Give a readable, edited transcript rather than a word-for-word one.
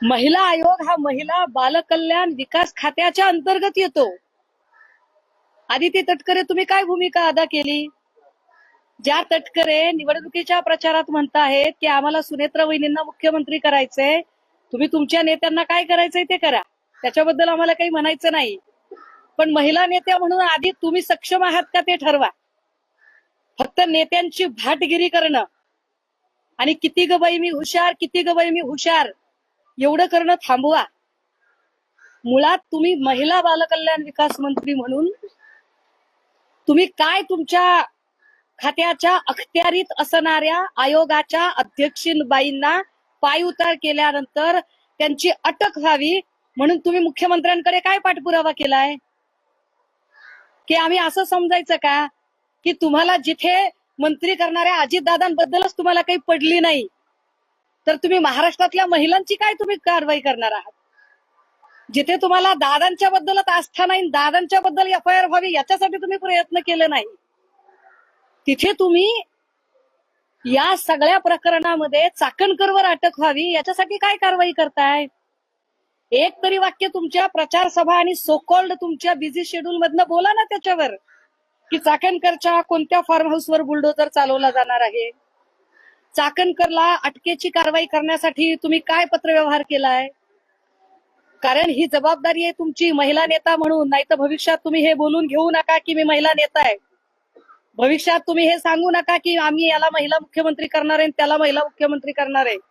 महिला आयोग हा महिला बालकल्याण विकास खात्याच्या अंतर्गत येतो. आदिती तटकरे, तुम्ही काय भूमिका अदा केली? ज्या तटकरे निवडणुकीच्या प्रचारात म्हणताहेत की आम्हाला सुनेत्रा वहिनींना मुख्यमंत्री करायचंय, तुम्ही तुमच्या नेत्यांना काय करायचंय ते करा, त्याच्याबद्दल आम्हाला काही म्हणायचं नाही. पण महिला नेत्या म्हणून आधी तुम्ही सक्षम आहात का ते ठरवा. फक्त नेत्यांची भाटगिरी करणं आणि किती ग बाई मी हुशार, किती ग बाई मी हुशार एवढं करणं थांबवा. मुळात तुम्ही महिला बालकल्याण विकास मंत्री म्हणून तुम्ही काय तुमच्या खात्याच्या अखत्यारीत असणाऱ्या आयोगाच्या अध्यक्षीबाईंना पायउतार केल्यानंतर त्यांची अटक व्हावी म्हणून तुम्ही मुख्यमंत्र्यांकडे काय पाठपुरावा केलाय? की आम्ही असं समजायचं का की तुम्हाला जिथे मंत्री करणाऱ्या अजितदादांबद्दलच तुम्हाला काही पडली नाही, तर तुम्ही महाराष्ट्रातल्या महिलांची काय तुम्ही कारवाई करणार आहात? जिथे तुम्हाला दादांच्या बद्दलच आस्था नाही, दादांच्या बद्दल एफआयआर व्हावी याच्यासाठी तुम्ही प्रयत्न केले नाही, तिथे तुम्ही या सगळ्या प्रकरणामध्ये चाकणकरवर अटक व्हावी याच्यासाठी काय कारवाई करताय? एक तरी वाक्य तुमच्या प्रचार सभा आणि सोकॉल्ड तुमच्या बिझी शेड्यूल मधनं बोला ना त्याच्यावर, की चाकणकरच्या कोणत्या फार्म हाऊसवर बुलडोजर चालवला जाणार आहे, चाकणकरला अटकेची कारवाई करण्यासाठी तुम्ही काय पत्रव्यवहार केलाय? कारण ही जबाबदारी आहे तुमची महिला नेता म्हणून. नाही तर भविष्यात तुम्ही हे बोलून घेऊ नका की मी महिला नेता आहे. भविष्यात तुम्ही हे सांगू नका की आम्ही याला महिला मुख्यमंत्री करणार आहे त्याला महिला मुख्यमंत्री करणार आहे.